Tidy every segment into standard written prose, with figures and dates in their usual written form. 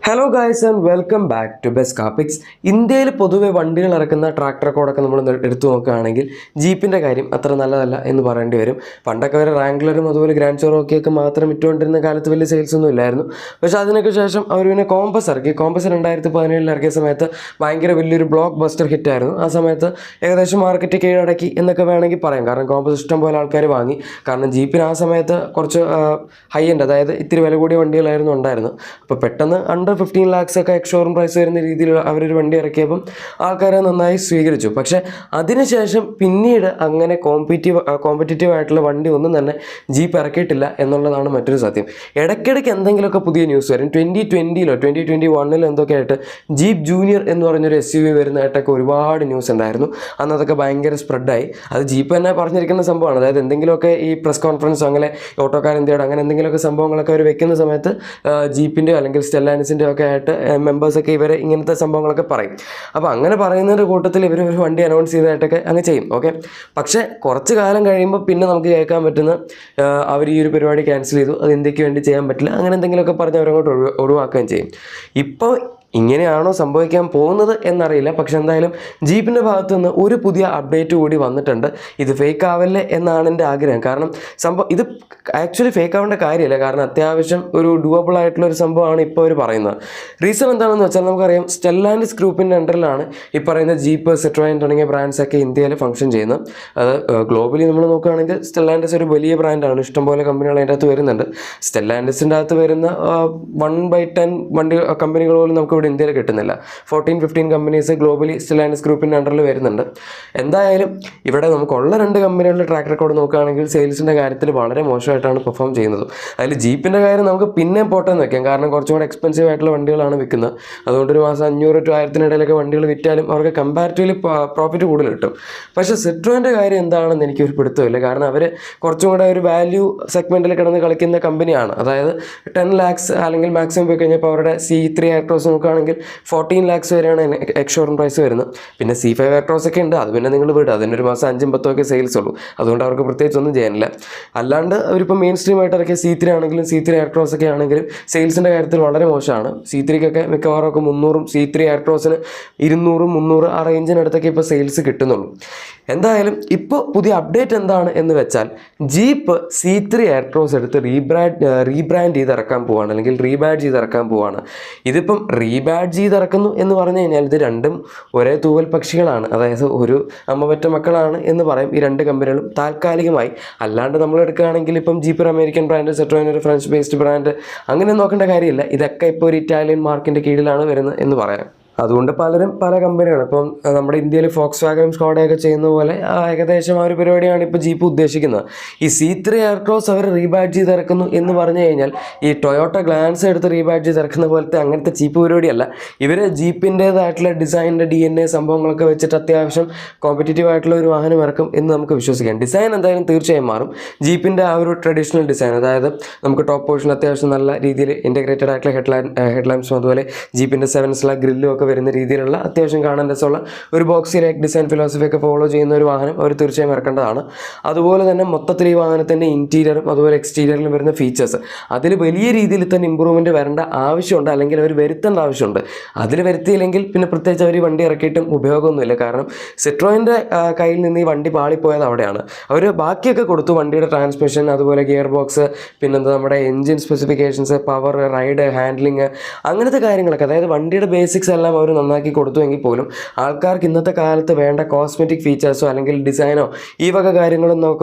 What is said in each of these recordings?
Hello guys and welcome back to best car picks. ഇന്ത്യയിൽ പൊതുവെ വണ്ടികൾ ഇറക്കുന്ന ട്രാക്ക് റെക്കോർഡൊക്കെ നമ്മൾ എടുത്തു നോക്കുകയാണെങ്കിൽ ജീപ്പിൻ്റെ കാര്യം അത്ര നല്ലതല്ല എന്ന് പറയേണ്ടി വരും. പണ്ടൊക്കെ അവർ റാംഗ്ലറും അതുപോലെ ഗ്രാൻഡ് ചെറോക്കിയൊക്കെ മാത്രം ഇട്ടുകൊണ്ടിരുന്ന കാലത്ത് വലിയ സെയിൽസ് ഒന്നും ഇല്ലായിരുന്നു. പക്ഷേ അതിനൊക്കെ ശേഷം അവർ പിന്നെ കോമ്പസ് ഇറക്കി. കോമ്പസ് 2017 ഇറക്കിയ സമയത്ത് ഭയങ്കര വലിയൊരു ബ്ലോക്ക് ബസ്റ്റർ ഹിറ്റായിരുന്നു. ആ സമയത്ത് ഏകദേശം മാർക്കറ്റ് കീഴടക്കി എന്നൊക്കെ വേണമെങ്കിൽ പറയാം. കാരണം കോമ്പസ് ഇഷ്ടം പോലെ ആൾക്കാർ വാങ്ങി. കാരണം ജീപ്പിന് ആ സമയത്ത് കുറച്ച് ഹൈ എൻഡ്, അതായത് ഇത്തിരി വില കൂടിയ വണ്ടികളായിരുന്നു ഉണ്ടായിരുന്നു. അപ്പോൾ പെട്ടെന്ന് 15 lakhs ഒക്കെ എക്സ്ഷോറൂം പ്രൈസ് വരുന്ന രീതിയിൽ അവരൊരു വണ്ടി ഇറക്കിയപ്പം ആൾക്കാരെ നന്നായി സ്വീകരിച്ചു. പക്ഷേ അതിനുശേഷം പിന്നീട് അങ്ങനെ കോമ്പറ്റീറ്റീവ് ആയിട്ടുള്ള വണ്ടി ഒന്നും തന്നെ ജീപ്പ് ഇറക്കിയിട്ടില്ല എന്നുള്ളതാണ് മറ്റൊരു സത്യം. ഇടയ്ക്കിടയ്ക്ക് എന്തെങ്കിലുമൊക്കെ പുതിയ ന്യൂസ് വരും. 2021 എന്തൊക്കെ ആയിട്ട് ജീപ്പ് ജൂനിയർ എന്ന് പറഞ്ഞൊരു SUV വരുന്നതായിട്ടൊക്കെ ഒരുപാട് ന്യൂസ് ഉണ്ടായിരുന്നു. അന്ന് അതൊക്കെ ഭയങ്കര സ്പ്രെഡായി. അത് ജീപ്പ് തന്നെ പറഞ്ഞിരിക്കുന്ന സംഭവമാണ്. അതായത് എന്തെങ്കിലുമൊക്കെ ഈ പ്രസ് കോൺഫറൻസ് അങ്ങനെ ഓട്ടോക്കാർ ഇന്ത്യയുടെ അങ്ങനെ എന്തെങ്കിലുമൊക്കെ സംഭവങ്ങളൊക്കെ അവർ വെക്കുന്ന സമയത്ത് ജീപ്പിൻ്റെയോ അല്ലെങ്കിൽ സ്റ്റെല്ലാൻസിൻ്റെ ഒക്കെ ആയിട്ട് മെമ്പേഴ്സൊക്കെ ഇവർ ഇങ്ങനത്തെ സംഭവങ്ങളൊക്കെ പറയും. അപ്പോൾ അങ്ങനെ പറയുന്നതിൻ്റെ കൂട്ടത്തിൽ ഇവർ ഒരു വണ്ടി അനൗൺസ് ചെയ്തതായിട്ടൊക്കെ അങ്ങ് ചെയ്യും. ഓക്കെ, പക്ഷേ കുറച്ച് കാലം കഴിയുമ്പോൾ പിന്നെ നമുക്ക് കേൾക്കാൻ പറ്റുന്ന അവർ ഈ ഒരു പരിപാടി ക്യാൻസൽ ചെയ്തു, അത് ഇന്ത്യക്ക് വേണ്ടി ചെയ്യാൻ പറ്റില്ല, അങ്ങനെ എന്തെങ്കിലുമൊക്കെ പറഞ്ഞ് അവരങ്ങോട്ട് ഒഴിവാക്കുകയും ചെയ്യും. ഇപ്പോൾ ഇങ്ങനെയാണോ സംഭവിക്കാൻ പോകുന്നത് എന്നറിയില്ല. പക്ഷെ എന്തായാലും ജീപ്പിൻ്റെ ഭാഗത്തു നിന്ന് ഒരു പുതിയ അപ്ഡേറ്റ് കൂടി വന്നിട്ടുണ്ട്. ഇത് ഫേക്ക് ആവല്ലേ എന്നാണ് എൻ്റെ ആഗ്രഹം. കാരണം ഇത് ആക്ച്വലി ഫേക്ക് ആവേണ്ട കാര്യമില്ല. കാരണം അത്യാവശ്യം ഒരു ഡൂവബിൾ ആയിട്ടുള്ള ഒരു സംഭവമാണ് ഇപ്പോൾ അവർ പറയുന്നത്. റീസൺ എന്താണെന്ന് വെച്ചാൽ നമുക്കറിയാം, സ്റ്റെല്ലാൻഡിസ് ഗ്രൂപ്പിൻ്റെ അണ്ടറിലാണ് ഈ പറയുന്ന ജീപ്പ്, സിട്രോയിൻ തുടങ്ങിയ ബ്രാൻഡ്സൊക്കെ ഇന്ത്യയിൽ ഫംഗ്ഷൻ ചെയ്യുന്നത്. അത് ഗ്ലോബലി നമ്മൾ നോക്കുകയാണെങ്കിൽ സ്റ്റെല്ലാൻഡിസ് ഒരു വലിയ ബ്രാൻഡാണ്. ഇഷ്ടംപോലെ കമ്പനികൾ അതിൻ്റെ അകത്ത് വരുന്നുണ്ട്. സ്റ്റെല്ലാൻഡിസിൻ്റെ അകത്ത് വരുന്ന 1/10 വണ്ടി കമ്പനികൾ പോലും നമുക്ക് ഇവിടെ ഇന്ത്യയിൽ കിട്ടുന്നില്ല. 14-15 കമ്പനീസ് ഗ്ലോബലി സ്റ്റെല്ലാൻഡിസ് ഗ്രൂപ്പിൻ്റെ അണ്ടറിൽ വരുന്നുണ്ട്. എന്തായാലും ഇവിടെ നമുക്കുള്ള 2 കമ്പനികളുടെ ട്രാക്ക് റെക്കോർഡ് നോക്കുകയാണെങ്കിൽ സെയിൽസിൻ്റെ കാര്യത്തിൽ വളരെ മോശമായിട്ടാണ് പെർഫോം ചെയ്യുന്നത്. അതിൽ ജീപ്പിൻ്റെ കാര്യം നമുക്ക് പിന്നെ പോട്ടെന്ന് വെക്കാം. കാരണം കുറച്ചും കൂടെ എക്സ്പെൻസീവ് ആയിട്ടുള്ള വണ്ടികളാണ് വിൽക്കുന്നത്. അതുകൊണ്ട് ഒരു മാസം 500 to 1000 ഇടയിലൊക്കെ വണ്ടികൾ വിറ്റാലും അവർക്ക് കമ്പാരിറ്റീവ്ലി പ്രോഫിറ്റ് കൂടുതൽ കിട്ടും. പക്ഷേ സിട്രോൻ്റെ കാര്യം എന്താണെന്ന് എനിക്കൊരു പിടുത്തമില്ല. കാരണം അവർ കുറച്ചും കൂടെ ഒരു വാല്യൂ സെഗ്മെൻറ്റിൽ കിടന്ന് കളിക്കുന്ന കമ്പനിയാണ്. അതായത് 10 lakhs അല്ലെങ്കിൽ മാക്സിമം പോയി കഴിഞ്ഞപ്പോൾ അവരുടെ C3 ആക്ട്രോസ് നോക്കുകയാണെങ്കിൽ 14 lakhs വരെയാണ് എക്സ്ഷോറൂം പ്രൈസ് വരുന്നത്. പിന്നെ C5 ആക്ട്രോസ് ഒക്കെ ഉണ്ട്. അത് പിന്നെ നിങ്ങൾ വിടുക, അതിനൊരു മാസം 5-10 ഒക്കെ സെയിൽസ് ഉള്ളൂ. അതുകൊണ്ട് അവർക്ക് പ്രത്യേകിച്ച് ഒന്നും ചെയ്യാനില്ല. അല്ലാണ്ട് അവരിപ്പോൾ മെയിൻ സ്ട്രീം ആയിട്ട് ഇറക്കിയ C3 ആണെങ്കിലും C3 ആക്ട്രോസ് ഒക്കെ ആണെങ്കിലും സെയിൽസിൻ്റെ കാര്യത്തിൽ വളരെ മോശമാണ്. C3ക്കൊക്കെ മിക്കവാറും ഒക്കെ 300, C3 ആക്ട്രോസിന് 200, 300 ആ റേഞ്ചിനടുത്തൊക്കെ ഇപ്പോൾ സെയിൽസ് കിട്ടുന്നുള്ളൂ. എന്തായാലും ഇപ്പോൾ പുതിയ അപ്ഡേറ്റ് എന്താണ് എന്ന് വെച്ചാൽ, ജീപ്പ് C3 ആക്ട്രോസ് എടുത്ത് റീബ്രാൻഡ് ചെയ്ത് ഇറക്കാൻ പോവാണ്, അല്ലെങ്കിൽ റീബാഡ്ജ് ചെയ്ത് ഇറക്കാൻ പോവാണ്. ഇതിപ്പം റീബാഡ്ജ് ചെയ്ത് ഇറക്കുന്നു എന്ന് പറഞ്ഞു കഴിഞ്ഞാൽ ഇത് രണ്ടും ഒരേ തൂവൽ പക്ഷികളാണ്. അതായത് ഒരു അമ്മ പെറ്റ മക്കളാണ് എന്ന് പറയും ഈ 2 കമ്പനികളും താൽക്കാലികമായി. അല്ലാണ്ട് നമ്മൾ എടുക്കുകയാണെങ്കിൽ ഇപ്പം ജീപ്പ് ഒരു അമേരിക്കൻ ബ്രാൻഡ്, സിട്രോയിൻ ഒരു ഫ്രഞ്ച് ബേസ്ഡ് ബ്രാൻഡ്, അങ്ങനെ നോക്കേണ്ട കാര്യമില്ല. ഇതൊക്കെ ഇപ്പോൾ ഒരു ഇറ്റാലിയൻ മാർക്കിൻ്റെ കീഴിലാണ് വരുന്നത് എന്ന് പറയാം. അതുകൊണ്ട് പലരും പല കമ്പനിയാണ്. ഇപ്പം നമ്മുടെ ഇന്ത്യയിൽ ഫോക്സ് വാഗനും സ്കോഡയൊക്കെ ചെയ്യുന്ന പോലെ ഏകദേശം ആ ഒരു പരിപാടിയാണ് ഇപ്പോൾ ജീപ്പ് ഉദ്ദേശിക്കുന്നത്. ഈ C3 എയർക്രോസ് അവർ റീബാഡ്ജ് ചെയ്ത് ഇറക്കുന്നു എന്ന് പറഞ്ഞു കഴിഞ്ഞാൽ ഈ ടൊയോട്ട ഗ്ലാൻസ് എടുത്ത് റീബാഡ്ജ് ചെയ്ത് ഇറക്കുന്ന പോലത്തെ അങ്ങനത്തെ ചീപ്പ് പരിപാടിയല്ല. ഇവർ ജീപ്പിൻ്റേതായിട്ടുള്ള ഡിസൈനിൻ്റെ DNA സംഭവങ്ങളൊക്കെ വെച്ചിട്ട് അത്യാവശ്യം കോമ്പറ്റീറ്റീവ് ആയിട്ടുള്ള ഒരു വാഹനം ഇറക്കും എന്ന് നമുക്ക് വിശ്വസിക്കാം. ഡിസൈൻ എന്തായാലും തീർച്ചയായും മാറും. ജീപ്പിൻ്റെ ആ ഒരു ട്രഡീഷണൽ ഡിസൈൻ, അതായത് നമുക്ക് ടോപ്പ് പോർഷൻ അത്യാവശ്യം നല്ല രീതിയിൽ ഇൻറ്റഗ്രേറ്റഡ് ആയിട്ടുള്ള ഹെഡ്ലാമ്പ്സും അതുപോലെ ജീപ്പിൻ്റെ 7 ഗ്രില്ലും ഒക്കെ വരുന്ന രീതിയിലുള്ള അത്യാവശ്യം കാണാൻ രസമുള്ള ഒരു ബോക്സി ലൈക്ക് ഡിസൈൻ ഫിലോസഫി ഒക്കെ ഫോളോ ചെയ്യുന്ന ഒരു വാഹനം അവർ തീർച്ചയായും ഇറക്കേണ്ടതാണ്. അതുപോലെ തന്നെ മൊത്തത്തിൽ ഈ വാഹനത്തിൻ്റെ ഇൻറ്റീരിയറും അതുപോലെ എക്സ്റ്റീരിയറിലും വരുന്ന ഫീച്ചേഴ്സ് അതിൽ വലിയ രീതിയിൽ തന്നെ ഇമ്പ്രൂവ്മെൻറ്റ് വരേണ്ട ആവശ്യമുണ്ട്, അല്ലെങ്കിൽ അവർ വരുത്തേണ്ട ആവശ്യമുണ്ട്. അതിൽ വരുത്തിയില്ലെങ്കിൽ പിന്നെ പ്രത്യേകിച്ച് അവർ ഈ വണ്ടി ഇറക്കിയിട്ടും ഉപയോഗമൊന്നുമില്ല. കാരണം സിട്രോയിൻ്റെ കയ്യിൽ നിന്ന് ഈ വണ്ടി പാളിപ്പോയത് അവിടെയാണ്. അവർ ബാക്കിയൊക്കെ കൊടുത്തു, വണ്ടിയുടെ ട്രാൻസ്മിഷൻ, അതുപോലെ ഗിയർ ബോക്സ്, പിന്നെന്താ നമ്മുടെ engine specifications, power, ride, handling, അങ്ങനത്തെ കാര്യങ്ങളൊക്കെ, അതായത് വണ്ടിയുടെ ബേസിക്സ് എല്ലാം അവർ നന്നാക്കി കൊടുത്തുവെങ്കിൽ പോലും ആൾക്കാർക്ക് ഇന്നത്തെ കാലത്ത് വേണ്ട കോസ്മെറ്റിക് ഫീച്ചേഴ്സോ അല്ലെങ്കിൽ ഡിസൈനോ ഈ വക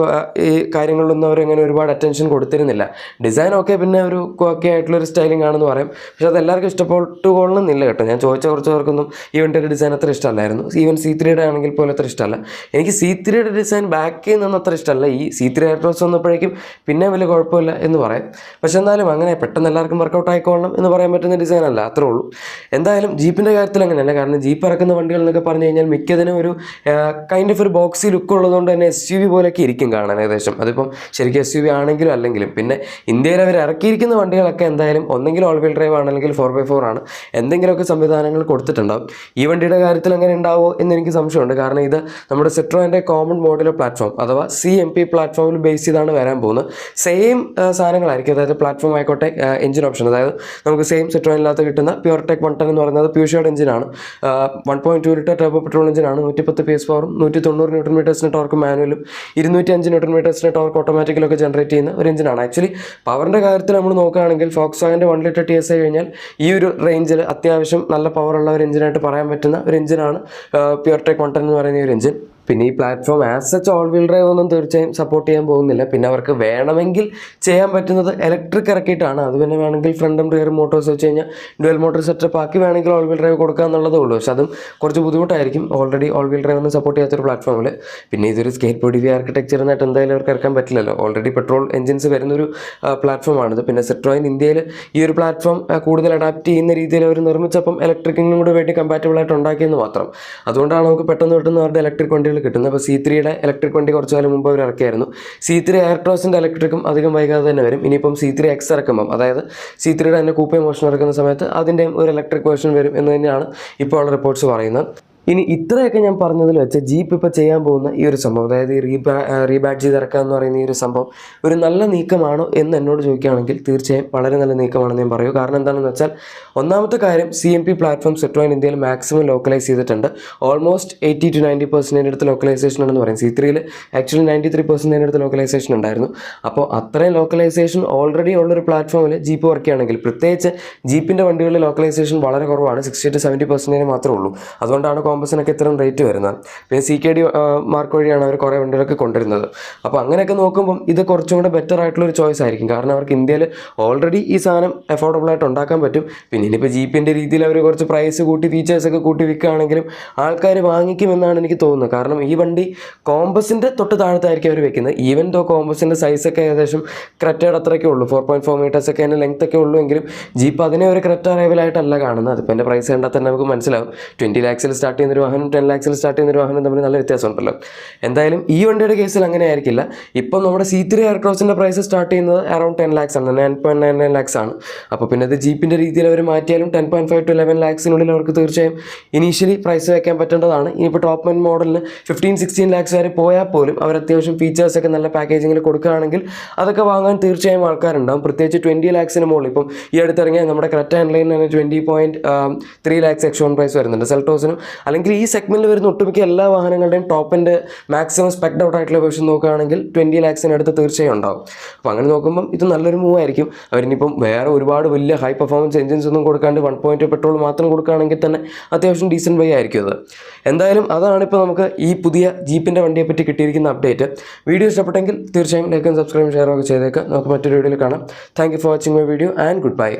കാര്യങ്ങളിലൊന്നും അവരങ്ങനെ ഒരുപാട് അറ്റൻഷൻ കൊടുത്തിരുന്നില്ല. ഡിസൈൻ ഒക്കെ പിന്നെ ഒരു ഒക്കെ ആയിട്ടുള്ളൊരു സ്റ്റൈലിംഗ് ആണെന്ന് പറയും. പക്ഷെ അത് എല്ലാവർക്കും ഇഷ്ടപ്പെട്ടുകൊള്ളുന്നില്ല കേട്ടോ. ഞാൻ ചോദിച്ച കുറച്ച് പേർക്കൊന്നും ഈ വണ്ടിയുടെ ഡിസൈൻ അത്ര ഇഷ്ടമല്ലായിരുന്നു. ഈവൻ C3യുടെ ആണെങ്കിൽ പോലും അത്ര ഇഷ്ടമല്ല. എനിക്ക് C3യുടെ ഡിസൈൻ ബാക്കിൽ നിന്നൊന്നും അത്ര ഇഷ്ടമല്ല. ഈ C3 എയർക്രോസ് വന്നപ്പോഴേക്കും പിന്നെ വലിയ കുഴപ്പമില്ല എന്ന് പറയാം. പക്ഷെ എന്നാലും അങ്ങനെ പെട്ടെന്ന് എല്ലാവർക്കും വർക്കൗട്ട് ആയിക്കോളണം എന്ന് പറയാൻ പറ്റുന്ന ഡിസൈൻ അല്ല, അത്രേ ഉള്ളൂ. എന്തായാലും ജീപ്പിൻ്റെ കാര്യത്തിൽ അങ്ങനെയല്ല. കാരണം ജീപ്പ് ഇറക്കുന്ന വണ്ടികൾ എന്നൊക്കെ പറഞ്ഞു കഴിഞ്ഞാൽ മിക്കതിനും ഒരു കൈൻഡ് ഓഫ് ഒരു ബോക്സി ലുക്ക് ഉള്ളതുകൊണ്ട് തന്നെ SUV പോലെയൊക്കെ ഇരിക്കും കാണാൻ ഏകദേശം. അതിപ്പം ശരിക്കും SUV ആണെങ്കിലും അല്ലെങ്കിലും. പിന്നെ ഇന്ത്യയിൽ അവർ ഇറക്കിയിരിക്കുന്ന വണ്ടികളൊക്കെ എന്തായാലും ഒന്നെങ്കിൽ ഓൾ വീൽ ഡ്രൈവ് ആണ്, അല്ലെങ്കിൽ 4x4 ആണ്, എന്തെങ്കിലുമൊക്കെ സംവിധാനങ്ങൾ കൊടുത്തിട്ടുണ്ടാവും. ഈ വണ്ടിയുടെ കാര്യത്തിൽ അങ്ങനെ ഉണ്ടാവുമോ എന്ന് എനിക്ക് സംശയമുണ്ട്. കാരണം ഇത് നമ്മുടെ സിട്രോയിൻ്റെ കോമൺ മോഡുലർ പ്ലാറ്റ്ഫോം അഥവാ CMP പ്ലാറ്റ്ഫോമിൽ ബേസ് ചെയ്താണ് വരാൻ പോകുന്നത്. സെയിം സാധനങ്ങളായിരിക്കും. അതായത് പ്ലാറ്റ്ഫോം ആയിക്കോട്ടെ, എഞ്ചിൻ ഓപ്ഷൻ, അതായത് നമുക്ക് സെയിം സിട്രോയിനകത്ത് കിട്ടുന്ന പ്യുവർടെക് 110 എന്ന് പറയുന്നത് പ്യൂഷേർഡ് എഞ്ചിനാണ്. 1.2 ലിറ്റർ ടർബോ പെട്രോൾ എഞ്ചിനാണ്. 110 PS പവറും 190 ന്യൂട്ടൺ മീറ്റേഴ്സിന് ടോർക്ക് മാനുവലും 205 ന്യൂട്ടൺ മീറ്റേഴ്സിന് ടോർക്ക് ഓട്ടോമാറ്റിക്കലൊക്കെ ജനറേറ്റ് ചെയ്യുന്ന ഒരു എഞ്ചിനാണ്. ആക്ച്വലി പവറിൻ്റെ കാര്യത്തിൽ നമ്മൾ നോക്കുകയാണെങ്കിൽ ഫോക്സ്വാഗൻ്റെ 1 ലിറ്റർ TSI കഴിഞ്ഞാൽ ഈ ഒരു റേഞ്ചിൽ അത്യാവശ്യം നല്ല പവറുള്ള ഒരു എഞ്ചിനായിട്ട് പറയാൻ പറ്റുന്ന ഒരു എഞ്ചിനാണ് പ്യുവർടെക് 110 എന്ന് പറയുന്ന ഒരു എഞ്ചിൻ. പിന്നെ ഈ platform as such all wheel drive ഒന്നും തീർച്ചയായും സപ്പോർട്ട് ചെയ്യാൻ പോകുന്നില്ല. പിന്നെ അവർക്ക് വേണമെങ്കിൽ ചെയ്യാൻ പറ്റുന്നത് ഇലക്ട്രിക് ഇറക്കിയിട്ടാണ്. അത് പിന്നെ വേണമെങ്കിൽ ഫ്രണ്ടും റിയറും മോട്ടോഴ്സ് വെച്ച് കഴിഞ്ഞാൽ ഡുവൽ മോട്ടോർ സെറ്റപ്പ് ആക്കി വേണമെങ്കിൽ ഓൾ വീൽ ഡ്രൈവ് കൊടുക്കുക എന്നുള്ളതേ ഉള്ളൂ. പക്ഷെ അതും കുറച്ച് ബുദ്ധിമുട്ടായിരിക്കും ഓൾറെഡി ഓൾ വീൽ ഡ്രൈവ് ഒന്നും സപ്പോർട്ട് ചെയ്യാത്തൊരു പ്ലാറ്റ്ഫോമിൽ. പിന്നെ ഇതൊരു സ്കേറ്റ് ബോഡി ആർക്കിടെക്ചറിനായിട്ട് എന്തായാലും അവർക്ക് ഇറക്കാൻ പറ്റില്ലല്ലോ. ഓൾറെഡി പെട്രോൾ എഞ്ചിൻസ് വരുന്നൊരു പ്ലാറ്റ്ഫോമാണിത്. പിന്നെ സിട്രോയിൻ ഇന്ത്യയിൽ ഈ ഒരു പ്ലാറ്റ്ഫോം കൂടുതൽ അഡാപ്റ്റ് ചെയ്യുന്ന രീതിയിൽ അവർ നിർമ്മിച്ചപ്പം ഇലക്ട്രിക്കിനും കൂടെ വേണ്ടി കമ്പാറ്റബിൾ ആയിട്ട് ഉണ്ടാക്കിയെന്ന് മാത്രം. അതുകൊണ്ടാണ് നമുക്ക് പെട്ടെന്ന് അവരുടെ ഇലക്ട്രിക് വണ്ടികൾ കിട്ടുന്നത്. അപ്പോൾ C3യുടെ ഇലക്ട്രിക് വണ്ടി കുറച്ച് കാലം മുമ്പ് അവർ ഇറക്കിയായിരുന്നു. C3 എയർട്രോസിൻ്റെ ഇലക്ട്രിക്കും അധികം വൈകാതെ തന്നെ വരും. ഇനിയിപ്പം C3X ഇറക്കുമ്പം, അതായത് C3യുടെ തന്നെ കൂപ്പേ മോഷൻ ഇറക്കുന്ന സമയത്ത് അതിൻ്റെയും ഒരു ഇലക്ട്രിക് വേർഷൻ വരും എന്ന് തന്നെയാണ് ഇപ്പോൾ ഉള്ള റിപ്പോർട്ട്സ് പറയുന്നത്. ഇനി ഇത്രയൊക്കെ ഞാൻ പറഞ്ഞതിൽ വെച്ച് ജീപ്പ് ഇപ്പോൾ ചെയ്യാൻ പോകുന്ന ഈ ഒരു സംഭവം, അതായത് ഈ റീബാഡ്ജ് ചെയ്ത് ഇറക്കുക എന്ന് പറയുന്ന ഈ ഒരു സംഭവം ഒരു നല്ല നീക്കമാണോ എന്ന് എന്നോട് ചോദിക്കുകയാണെങ്കിൽ തീർച്ചയായും വളരെ നല്ല നീക്കമാണെന്ന് ഞാൻ പറയൂ. കാരണം എന്താണെന്ന് വെച്ചാൽ ഒന്നാമത്തെ കാര്യം CMP പ്ലാറ്റ്ഫോം സിട്രോയിൻ ഇന്ത്യയിൽ മാക്സിമം ലോക്കലൈസ് ചെയ്തിട്ടുണ്ട്. ഓൾമോസ്റ്റ് 80 to 90% അടുത്ത് ലോക്കലൈസേഷൻ ഉണ്ടെന്ന് പറയും. C3യിൽ ആക്ച്വലി 93% അടുത്ത് ലോക്കലൈസേഷൻ ഉണ്ടായിരുന്നു. അപ്പോൾ അത്രയും ലോക്കലൈസേഷൻ ഓൾറെഡി ഉള്ളൊരു പ്ലാറ്റ്ഫോമിൽ ജീപ്പ് വർക്ക് ചെയ്യുകയാണെങ്കിൽ, പ്രത്യേകിച്ച് ജീപ്പിൻ്റെ വണ്ടികളിൽ ലോക്കലൈസേഷൻ വളരെ കുറവാണ്, 60 to 70% മാത്രമേ ഉള്ളൂ. അതുകൊണ്ടാണ് കോമ്പസിനൊക്കെ ഇത്രയും റേറ്റ് വരുന്നത്. പിന്നെ CKD മാർക്ക് വഴിയാണ് അവർ കുറേ വണ്ടികളൊക്കെ കൊണ്ടുവരുന്നത്. അപ്പോൾ അങ്ങനെയൊക്കെ നോക്കുമ്പം ഇത് കുറച്ചും കൂടെ ബെറ്റർ ആയിട്ടുള്ളൊരു ചോയ്സ് ആയിരിക്കും. കാരണം അവർക്ക് ഇന്ത്യയിൽ ഓൾറെഡി ഈ സാധനം അഫോർഡബിൾ ആയിട്ട് ഉണ്ടാക്കാൻ പറ്റും. പിന്നെ ഇനിയിപ്പോൾ ജീപ്പിൻ്റെ രീതിയിൽ അവർ കുറച്ച് പ്രൈസ് കൂട്ടി ഫീച്ചേഴ്സൊക്കെ കൂട്ടി വിൽക്കുകയാണെങ്കിലും ആൾക്കാർ വാങ്ങിക്കുമെന്നാണ് എനിക്ക് തോന്നുന്നത്. കാരണം ഈ വണ്ടി കോമ്പസിൻ്റെ തൊട്ട് താഴത്തായിരിക്കും അവർ വെക്കുന്നത്. ഈവൻ ദോ കോമ്പസിൻ്റെ സൈസൊക്കെ ഏകദേശം ക്രെറ്റയുടെ അത്രയൊക്കെ ഉള്ളൂ, 4.4 മീറ്റേഴ്സൊക്കെ അതിൻ്റെ ലെങ്ത് ഒക്കെ ഉള്ളൂ. എങ്കിലും ജീപ്പ് അതിനെ ഒരു ക്രെറ്റ ലെവലായിട്ടല്ല കാണുന്നത്. അതിപ്പോൾ എൻ്റെ പ്രൈസ് കണ്ടാൽ തന്നെ നമുക്ക് മനസ്സിലാവും. 20 lakhs സ്റ്റാർട്ട് ചെയ്യുന്നൊരു വാഹനം 10 lakhs സ്റ്റാർട്ട് ചെയ്യുന്നൊരു വാഹനം തമ്മിൽ നല്ല വ്യത്യാസമുണ്ടല്ലോ. എന്തായാലും ഈ വണ്ടിയുടെ കേസിൽ അങ്ങനെ ആയിരിക്കില്ല. ഇപ്പം നമ്മുടെ C3 എയർക്രോസിൻ്റെ പ്രൈസ് സ്റ്റാർട്ട് ചെയ്യുന്നത് അറൗണ്ട് 10 lakhs ആണ്, 9.99 lakhs ആണ്. അപ്പോൾ പിന്നെ അത് ജീപ്പിൻ്റെ രീതിയിൽ അവർ മാറ്റിയാലും 10.5 to 11 lakhsനുള്ളിൽ അവർക്ക് തീർച്ചയായും ഇനീഷ്യലി പ്രൈസ് വയ്ക്കാൻ പറ്റേണ്ടതാണ്. ഇനിയിപ്പോൾ ടോപ്പ് എൻഡ് മോഡലിന് 15-16 lakhs വരെ പോയാൽ പോലും അവർ അത്യാവശ്യം ഫീച്ചേഴ്സൊക്കെ നല്ല പാക്കേജിങ്ങിൽ കൊടുക്കുകയാണെങ്കിൽ അതൊക്കെ വാങ്ങാൻ തീർച്ചയായും ആൾക്കാരുണ്ടാവും. പ്രത്യേകിച്ച് 20 lakhsന് മുകളിൽ ഇപ്പം ഈ അടുത്തിറങ്ങിയ നമ്മുടെ ക്രെറ്റ എൻലൈനിന് തന്നെ 20.3 lakhs എക്സ്-ഓൺ പ്രൈസ് വരുന്നുണ്ട്. സെൽട്ടോസിനും അല്ലെങ്കിൽ ഈ സെഗ്മെൻറ്റിൽ വരുന്ന ഒട്ടുമിക്ക എല്ലാ വാഹനങ്ങളുടെയും ടോപ്പ് എൻഡ് മാക്സിമം സ്പെക്ഡ് ഔട്ട് ആയിട്ടുള്ള വേർഷൻ നോക്കുകയാണെങ്കിൽ 20 lakhsന് അടുത്ത് തീർച്ചയായും ഉണ്ടാവും. അപ്പോൾ അങ്ങനെ നോക്കുമ്പം ഇത് നല്ലൊരു മൂവ് ആയിരിക്കും. അവരിനിപ്പം വേറെ ഒരുപാട് വലിയ ഹൈ പെർഫോമൻസ് എഞ്ചിൻസ് ഒന്നും കൊടുക്കാണ്ട് 1.2 പെട്രോൾ മാത്രം കൊടുക്കുകയാണെങ്കിൽ തന്നെ അത്യാവശ്യം ഡീസൻറ്റ് വൈ ആയിരിക്കും അത്. എന്തായാലും അതാണ് ഇപ്പോൾ നമുക്ക് ഈ പുതിയ ജീപ്പിൻ്റെ വണ്ടിയെ പറ്റി കിട്ടിയിരിക്കുന്ന അപ്ഡേറ്റ്. വീഡിയോ ഇഷ്ടപ്പെട്ടെങ്കിൽ തീർച്ചയായും ലൈക്കും സബ്സ്ക്രൈബും ഷെയറും ഒക്കെ ചെയ്തേക്കാം. നമുക്ക് മറ്റൊരു വീഡിയോയിൽ കാണാം. Thank you for watching my video and good bye.